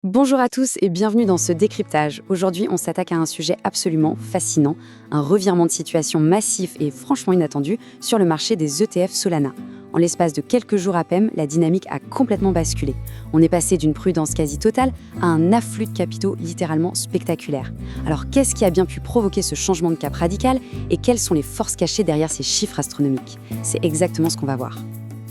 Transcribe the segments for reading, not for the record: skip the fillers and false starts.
Bonjour à tous et bienvenue dans ce décryptage. Aujourd'hui, on s'attaque à un sujet absolument fascinant, un revirement de situation massif et franchement inattendu sur le marché des ETF Solana. En l'espace de quelques jours à peine, la dynamique a complètement basculé. On est passé d'une prudence quasi totale à un afflux de capitaux littéralement spectaculaire. Alors qu'est-ce qui a bien pu provoquer ce changement de cap radical et quelles sont les forces cachées derrière ces chiffres astronomiques? C'est exactement ce qu'on va voir.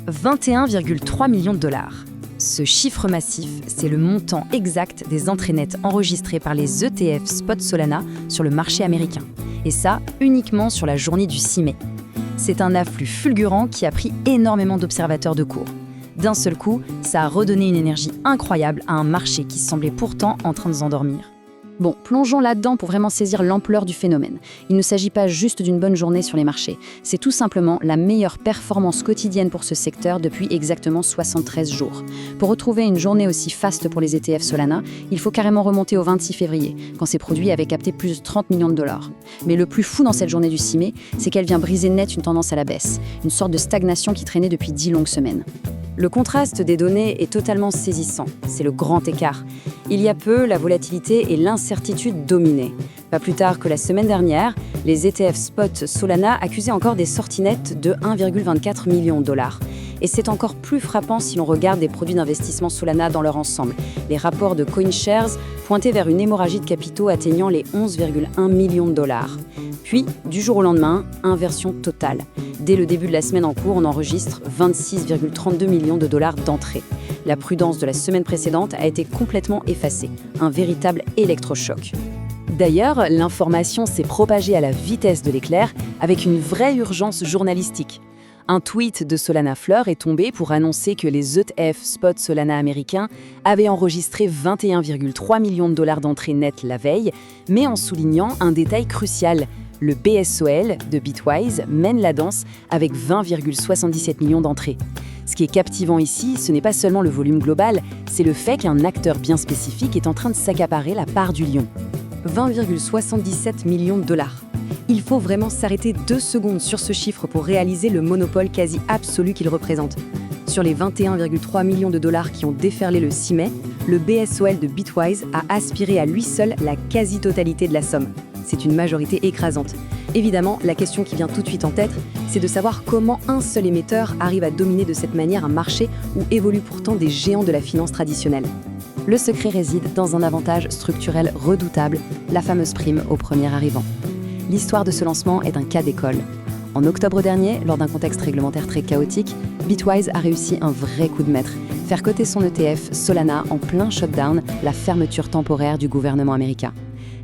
21,3 millions de dollars. Ce chiffre massif, c'est le montant exact des entrées nettes enregistrées par les ETF Spot Solana sur le marché américain. Et ça, uniquement sur la journée du 6 mai. C'est un afflux fulgurant qui a pris énormément d'observateurs de cours. D'un seul coup, ça a redonné une énergie incroyable à un marché qui semblait pourtant en train de s'endormir. Bon, plongeons là-dedans pour vraiment saisir l'ampleur du phénomène. Il ne s'agit pas juste d'une bonne journée sur les marchés. C'est tout simplement la meilleure performance quotidienne pour ce secteur depuis exactement 73 jours. Pour retrouver une journée aussi faste pour les ETF Solana, il faut carrément remonter au 26 février, quand ces produits avaient capté plus de 30 millions de dollars. Mais le plus fou dans cette journée du 6 mai, c'est qu'elle vient briser net une tendance à la baisse, une sorte de stagnation qui traînait depuis 10 longues semaines. Le contraste des données est totalement saisissant, c'est le grand écart. Il y a peu, la volatilité et l'incertitude dominaient. Pas plus tard que la semaine dernière, les ETF Spot Solana accusaient encore des sorties nettes de 1,24 million de dollars. Et c'est encore plus frappant si l'on regarde des produits d'investissement Solana dans leur ensemble. Les rapports de CoinShares pointaient vers une hémorragie de capitaux atteignant les 11,1 millions de dollars. Puis, du jour au lendemain, inversion totale. Dès le début de la semaine en cours, on enregistre 26,32 millions de dollars d'entrée. La prudence de la semaine précédente a été complètement effacée. Un véritable électrochoc. D'ailleurs, l'information s'est propagée à la vitesse de l'éclair avec une vraie urgence journalistique. Un tweet de Solana Fleur est tombé pour annoncer que les ETF Spot Solana américains avaient enregistré 21,3 millions de dollars d'entrée nette la veille, mais en soulignant un détail crucial. Le BSOL de Bitwise mène la danse avec 20,77 millions d'entrées. Ce qui est captivant ici, ce n'est pas seulement le volume global, c'est le fait qu'un acteur bien spécifique est en train de s'accaparer la part du lion. 20,77 millions de dollars. Il faut vraiment s'arrêter 2 secondes sur ce chiffre pour réaliser le monopole quasi absolu qu'il représente. Sur les 21,3 millions de dollars qui ont déferlé le 6 mai, le BSOL de Bitwise a aspiré à lui seul la quasi-totalité de la somme. C'est une majorité écrasante. Évidemment, la question qui vient tout de suite en tête, c'est de savoir comment un seul émetteur arrive à dominer de cette manière un marché où évoluent pourtant des géants de la finance traditionnelle. Le secret réside dans un avantage structurel redoutable, la fameuse prime au premier arrivant. L'histoire de ce lancement est un cas d'école. En octobre dernier, lors d'un contexte réglementaire très chaotique, Bitwise a réussi un vrai coup de maître, faire coter son ETF Solana en plein shutdown, la fermeture temporaire du gouvernement américain.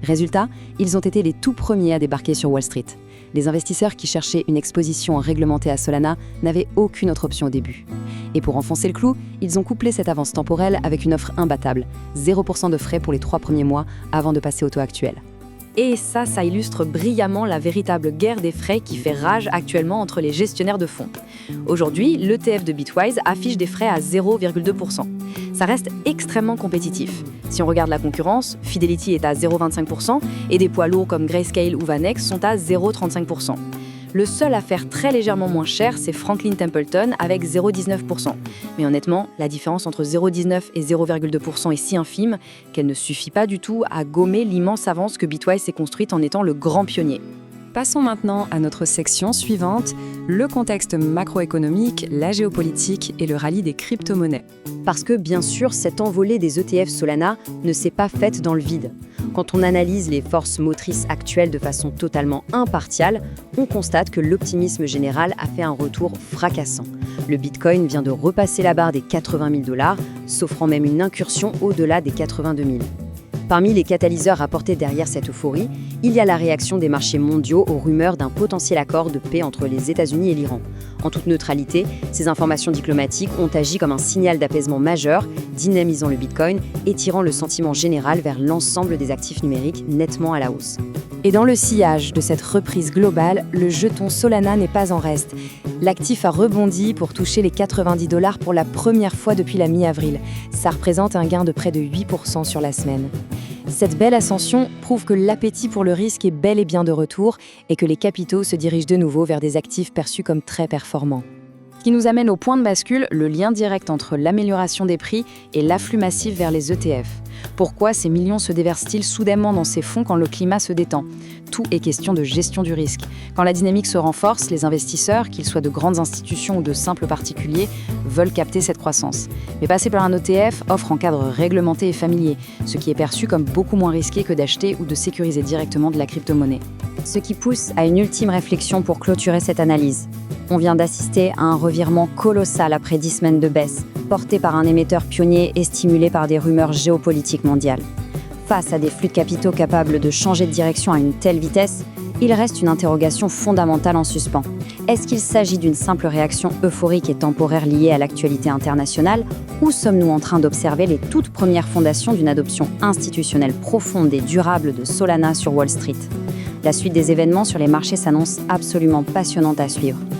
Résultat, ils ont été les tout premiers à débarquer sur Wall Street. Les investisseurs qui cherchaient une exposition réglementée à Solana n'avaient aucune autre option au début. Et pour enfoncer le clou, ils ont couplé cette avance temporelle avec une offre imbattable, 0% de frais pour les 3 premiers mois avant de passer au taux actuel. Et ça illustre brillamment la véritable guerre des frais qui fait rage actuellement entre les gestionnaires de fonds. Aujourd'hui, l'ETF de Bitwise affiche des frais à 0,2%. Ça reste extrêmement compétitif. Si on regarde la concurrence, Fidelity est à 0,25% et des poids lourds comme Grayscale ou Vanex sont à 0,35%. Le seul à faire très légèrement moins cher, c'est Franklin Templeton avec 0,19%. Mais honnêtement, la différence entre 0,19 et 0,2% est si infime qu'elle ne suffit pas du tout à gommer l'immense avance que Bitwise s'est construite en étant le grand pionnier. Passons maintenant à notre section suivante, le contexte macroéconomique, la géopolitique et le rallye des crypto-monnaies. Parce que bien sûr, cette envolée des ETF Solana ne s'est pas faite dans le vide. Quand on analyse les forces motrices actuelles de façon totalement impartiale, on constate que l'optimisme général a fait un retour fracassant. Le Bitcoin vient de repasser la barre des 80 000 $, s'offrant même une incursion au-delà des 82 000. Parmi les catalyseurs rapportés derrière cette euphorie, il y a la réaction des marchés mondiaux aux rumeurs d'un potentiel accord de paix entre les États-Unis et l'Iran. En toute neutralité, ces informations diplomatiques ont agi comme un signal d'apaisement majeur, dynamisant le Bitcoin et tirant le sentiment général vers l'ensemble des actifs numériques nettement à la hausse. Et dans le sillage de cette reprise globale, le jeton Solana n'est pas en reste. L'actif a rebondi pour toucher les 90 $ pour la première fois depuis la mi-avril. Ça représente un gain de près de 8% sur la semaine. Cette belle ascension prouve que l'appétit pour le risque est bel et bien de retour et que les capitaux se dirigent de nouveau vers des actifs perçus comme très performants. qui nous amène au point de bascule, le lien direct entre l'amélioration des prix et l'afflux massif vers les ETF. Pourquoi ces millions se déversent-ils soudainement dans ces fonds quand le climat se détend? Tout est question de gestion du risque. Quand la dynamique se renforce, les investisseurs, qu'ils soient de grandes institutions ou de simples particuliers, veulent capter cette croissance. Mais passer par un ETF offre un cadre réglementé et familier, ce qui est perçu comme beaucoup moins risqué que d'acheter ou de sécuriser directement de la crypto-monnaie. Ce qui pousse à une ultime réflexion pour clôturer cette analyse. On vient d'assister à un revirement colossal après 10 semaines de baisse, porté par un émetteur pionnier et stimulé par des rumeurs géopolitiques mondiales. Face à des flux de capitaux capables de changer de direction à une telle vitesse, il reste une interrogation fondamentale en suspens. Est-ce qu'il s'agit d'une simple réaction euphorique et temporaire liée à l'actualité internationale, ou sommes-nous en train d'observer les toutes premières fondations d'une adoption institutionnelle profonde et durable de Solana sur Wall Street? La suite des événements sur les marchés s'annonce absolument passionnante à suivre.